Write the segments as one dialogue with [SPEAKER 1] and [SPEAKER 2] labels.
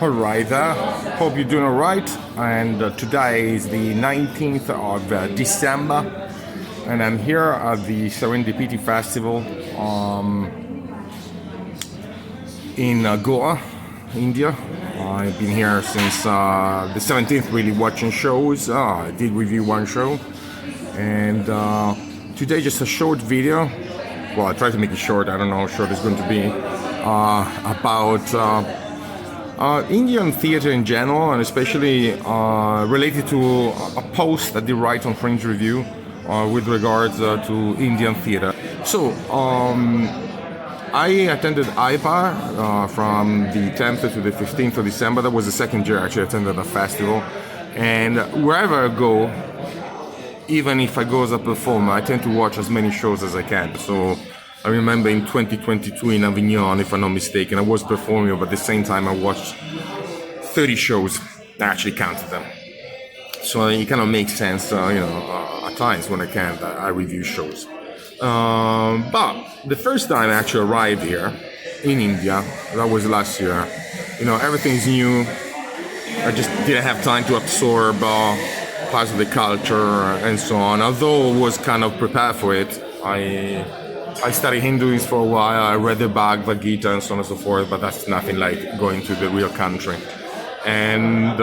[SPEAKER 1] Alright there, hope you're doing alright, and today is the 19th of December, and I'm here at the Serendipity Festival in Goa, India. I've been here since the 17th, really watching shows. I did review one show, and today just a short video. Well, I tried to make it short, I don't know how short it's going to be, about Indian theatre in general, and especially related to a post that they write on Fringe Review with regards to Indian theatre. So, I attended Iapar from the 10th to the 15th of December. That was the second year I actually attended the festival. And wherever I go, even if I go as a performer, I tend to watch as many shows as I can. So I remember in 2022 in Avignon, if I'm not mistaken, I was performing, but at the same time I watched 30 shows. I actually counted them. So it kind of makes sense, at times when I can, I review shows. But the first time I actually arrived here in India, that was last year, everything's new. I just didn't have time to absorb parts of the culture and so on. Although I was kind of prepared for it, I studied Hinduism for a while, I read the Bhagavad Gita and so on and so forth, but that's nothing like going to the real country. And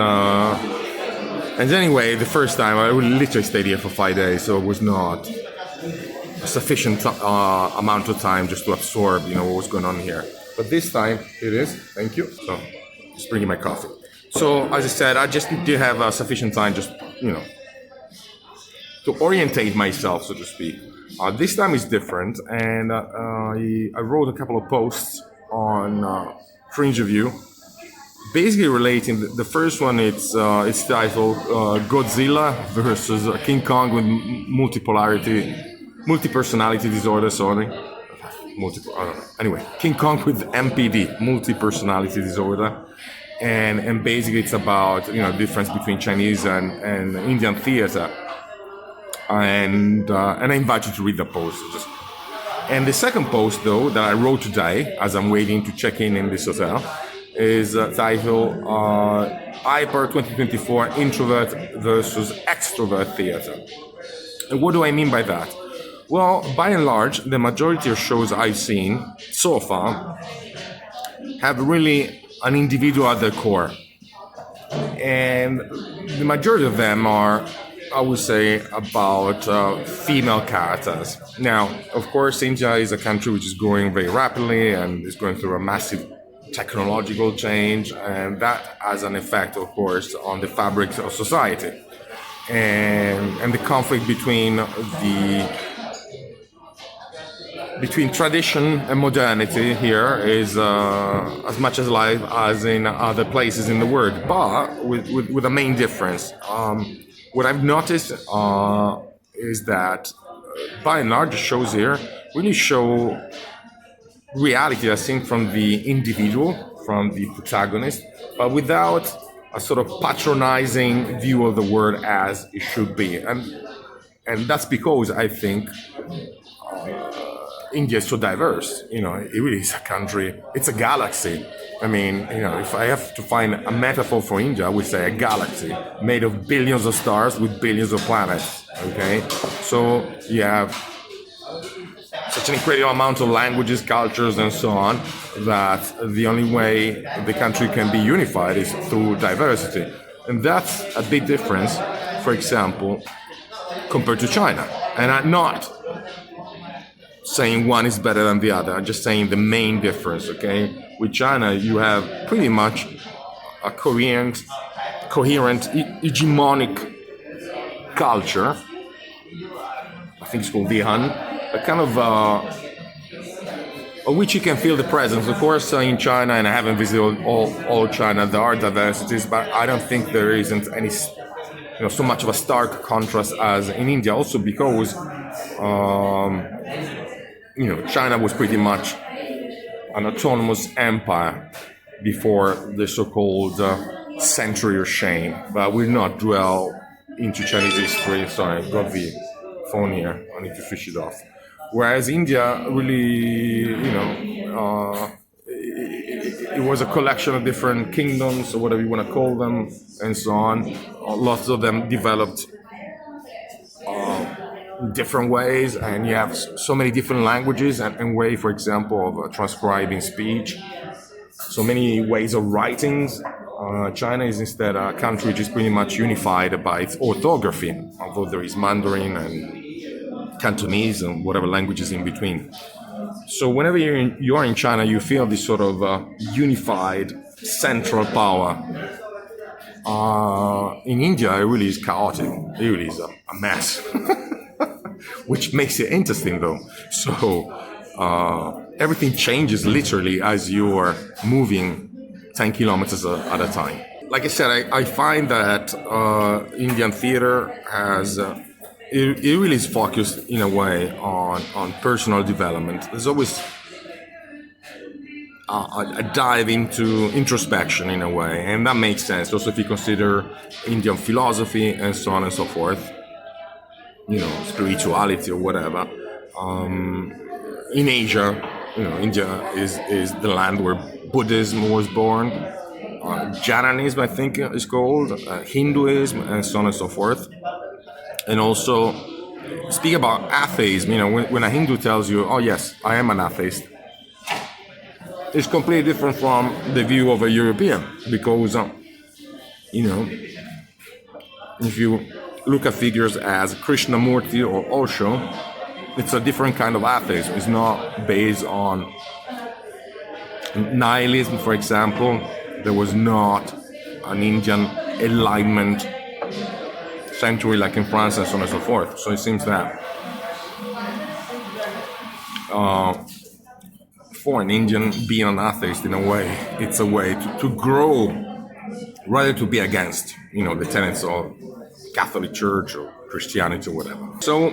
[SPEAKER 1] anyway, the first time I literally stayed here for 5 days, so it was not a sufficient amount of time just to absorb, what was going on here. But this time it is. Thank you. So, just bringing my coffee. So, as I said, I just did have sufficient time, just to orientate myself, so to speak. This time is different, and I wrote a couple of posts on Fringe Review, basically relating. The first one, it's titled Godzilla versus King Kong with multi-personality disorder. Sorry, I don't know. Anyway, King Kong with MPD, multi-personality disorder, and basically it's about difference between Chinese and Indian theater. And I invite you to read the post. And the second post, though, that I wrote today, as I'm waiting to check in this hotel, is titled Iapar 2024 Introvert versus Extrovert Theatre. And what do I mean by that? Well, by and large, the majority of shows I've seen so far have really an individual at their core. And the majority of them are, I would say, about female characters. Now, of course, India is a country which is growing very rapidly and is going through a massive technological change, and that has an effect, of course, on the fabric of society. And the conflict between tradition and modernity here is as much as live as in other places in the world, but with a main difference. What I've noticed is that, by and large, the shows here really show reality, I think, from the individual, from the protagonist, but without a sort of patronizing view of the world as it should be. And that's because I think India is so diverse. It really is a country, it's a galaxy. I mean, if I have to find a metaphor for India, I would say a galaxy made of billions of stars with billions of planets, okay? So you have such an incredible amount of languages, cultures, and so on, that the only way the country can be unified is through diversity. And that's a big difference, for example, compared to China. And I'm not saying one is better than the other, I'm just saying the main difference, okay? With China, you have pretty much a coherent, hegemonic culture. I think it's called Dihan, a kind of which you can feel the presence. Of course, in China, and I haven't visited all China, there are diversities, but I don't think there isn't any, so much of a stark contrast as in India. Also because, China was pretty much an autonomous empire before the so-called century of shame. But we'll not dwell into Chinese history. Sorry, I've got the phone here. I need to switch it off. Whereas India really, it was a collection of different kingdoms, or whatever you want to call them, and so on. Lots of them developed different ways, and you have so many different languages and way, for example, of transcribing speech. So many ways of writing. China is instead a country which is pretty much unified by its orthography, although there is Mandarin and Cantonese and whatever languages in between. So whenever you are in China, you feel this sort of unified central power. In India, it really is chaotic. It really is a mess, which makes it interesting, though. So everything changes literally as you are moving 10 kilometers at a time. Like I said, I find that Indian theater has... it really is focused in a way on personal development. There's always a dive into introspection in a way, and that makes sense. Also, if you consider Indian philosophy and so on and so forth, spirituality or whatever. In Asia, India is the land where Buddhism was born. Jainism, I think, is called Hinduism, and so on and so forth. And also, speak about atheism. When a Hindu tells you, "Oh yes, I am an atheist," it's completely different from the view of a European, because if you look at figures as Krishnamurti or Osho, it's a different kind of atheism. It's not based on nihilism, for example. There was not an Indian enlightenment century like in France and so on and so forth. So it seems that for an Indian, being an atheist, in a way, it's a way to grow rather to be against, the tenets of Catholic Church or Christianity or whatever. So,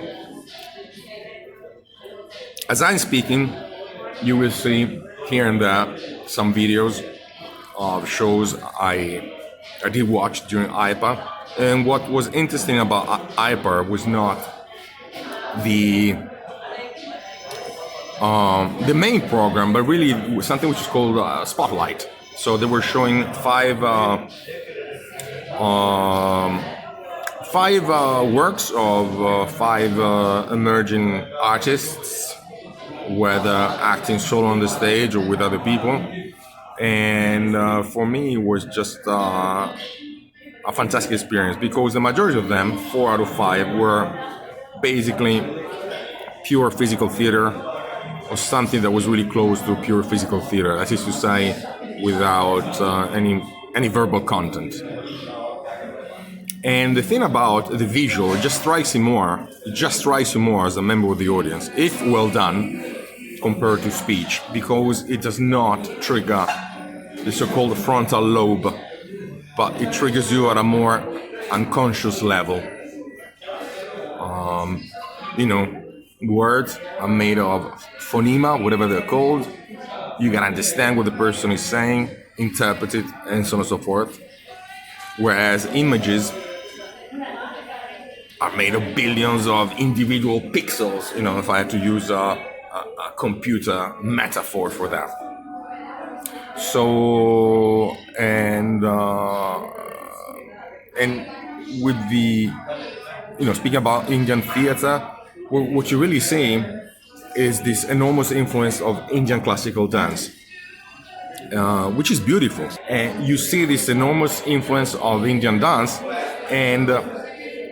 [SPEAKER 1] as I'm speaking, you will see here and there some videos of shows I did watch during Iapar. And what was interesting about Iapar was not the main program, but really something which is called Spotlight. So they were showing five works of five emerging artists, whether acting solo on the stage or with other people. And for me, it was just a fantastic experience, because the majority of them, 4 out of 5, were basically pure physical theater, or something that was really close to pure physical theater, that is to say, without any verbal content. And the thing about the visual, it just strikes you more as a member of the audience, if well done, compared to speech, because it does not trigger the so-called frontal lobe, but it triggers you at a more unconscious level. Words are made of phonema, whatever they're called. You can understand what the person is saying, interpret it, and so on and so forth. Whereas images are made of billions of individual pixels, if I had to use a computer metaphor for that. So, and with the, speaking about Indian theater, what you really see is this enormous influence of Indian classical dance, which is beautiful. And you see this enormous influence of Indian dance, and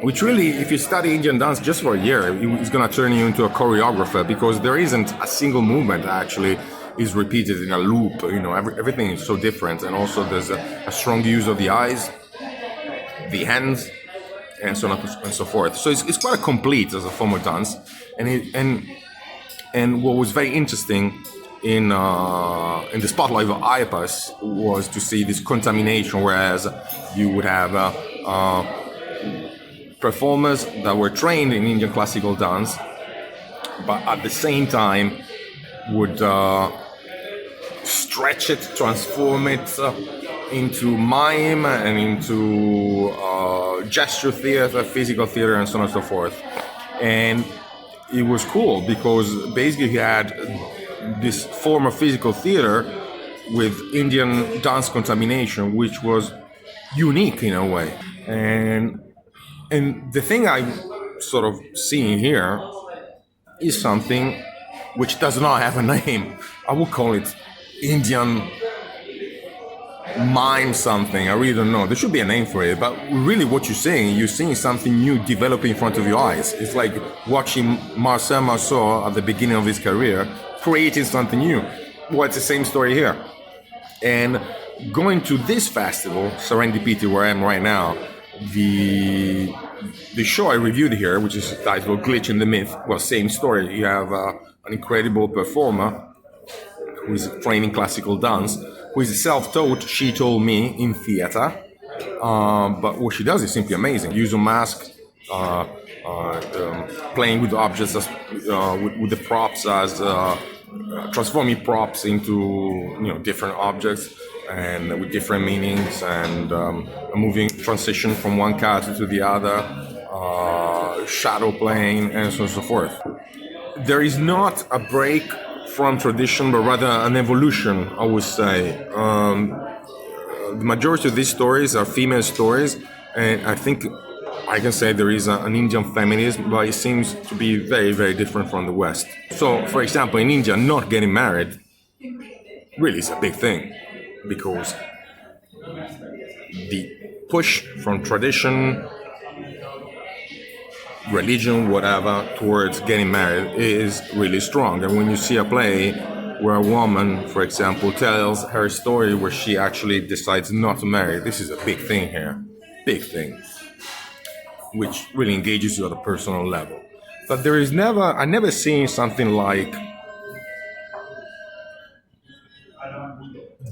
[SPEAKER 1] which really, if you study Indian dance just for a year, it's going to turn you into a choreographer, because there isn't a single movement that actually is repeated in a loop. Everything is so different, and also there's a strong use of the eyes, the hands, and so on and so forth. So it's quite complete as a form of dance, and what was very interesting in the spotlight of Iapar was to see this contamination, whereas you would have performers that were trained in Indian classical dance, but at the same time would stretch it, transform it into mime and into gesture theater, physical theater, and so on and so forth. And it was cool, because basically he had this form of physical theater with Indian dance contamination, which was unique in a way. And the thing I'm sort of seeing here is something which does not have a name. I would call it Indian mime something. I really don't know. There should be a name for it. But really what you're seeing something new develop in front of your eyes. It's like watching Marcel Marceau at the beginning of his career creating something new. Well, it's the same story here. And going to this festival, Serendipity, where I am right now, the show I reviewed here, which is titled Glitch in the Myth, well, same story. You have an incredible performer who is training classical dance, who is self-taught, she told me, in theater. But what she does is simply amazing. Use a mask, playing with objects, with the props, as transforming props into different objects and with different meanings, and moving transition from one character to the other, shadow playing, and so on and so forth. There is not a break from tradition, but rather an evolution, I would say. The majority of these stories are female stories, and I think I can say there is an Indian feminism, but it seems to be very, very different from the West. So, for example, in India, not getting married really is a big thing, because the push from tradition, religion, whatever, towards getting married is really strong. And when you see a play where a woman, for example, tells her story where she actually decides not to marry, this is a big thing here. Big thing. Which really engages you at a personal level. But I never seen something like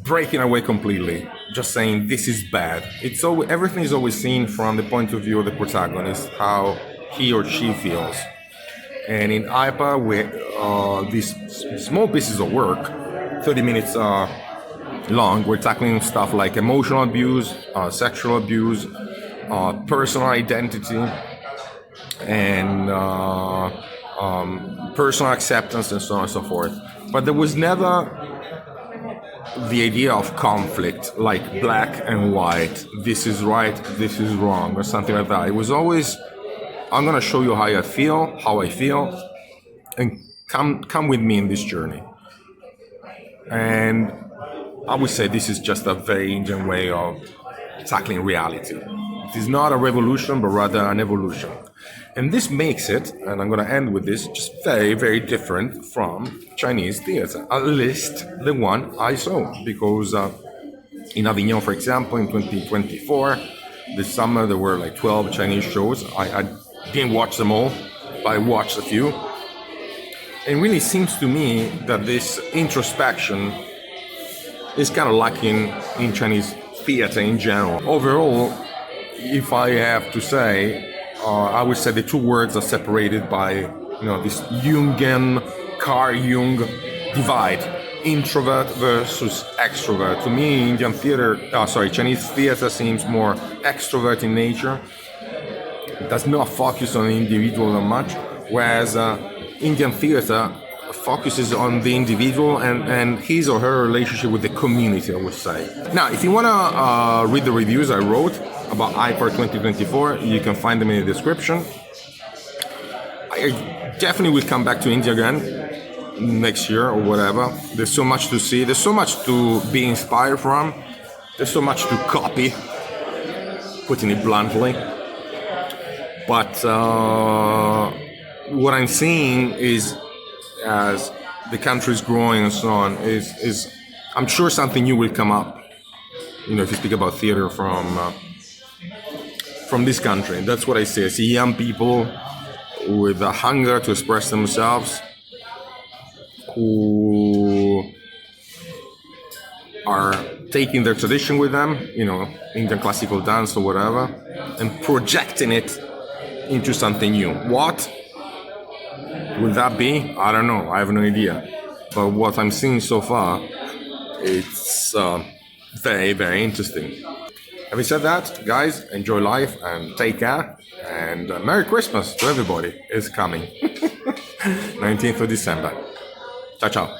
[SPEAKER 1] breaking away completely, just saying this is bad. Everything is always seen from the point of view of the protagonist, how he or she feels. And in Iapar, these small pieces of work, 30 minutes long, we're tackling stuff like emotional abuse, sexual abuse, personal identity, and personal acceptance, and so on and so forth. But there was never the idea of conflict, like black and white, this is right, this is wrong, or something like that. It was always, I'm going to show you how I feel, and come with me in this journey. And I would say this is just a very Indian way of tackling reality. It is not a revolution, but rather an evolution. And this makes it, and I'm going to end with this, just very, very different from Chinese theater, at least the one I saw. Because in Avignon, for example, in 2024, this summer there were like 12 Chinese shows. I didn't watch them all, but I watched a few. It really seems to me that this introspection is kind of lacking in Chinese theater in general. Overall, if I have to say, I would say the two words are separated by this Jungian, Carl Jung divide: introvert versus extrovert. To me, Chinese theater seems more extrovert in nature. It does not focus on the individual that much, whereas Indian theater focuses on the individual and his or her relationship with the community, I would say. Now, if you want to read the reviews I wrote about Iapar 2024, you can find them in the description. I definitely will come back to India again next year or whatever. There's so much to see. There's so much to be inspired from. There's so much to copy, putting it bluntly. But what I'm seeing is, as the country is growing and so on, is I'm sure something new will come up. If you speak about theater from this country, that's what I see. I see young people with a hunger to express themselves, who are taking their tradition with them, Indian classical dance or whatever, and projecting it into something new. What will that be? I don't know. I have no idea. But what I'm seeing so far, it's very, very interesting. Having said that, guys, enjoy life and take care. And Merry Christmas to everybody. It's coming. 19th of December. Ciao, ciao.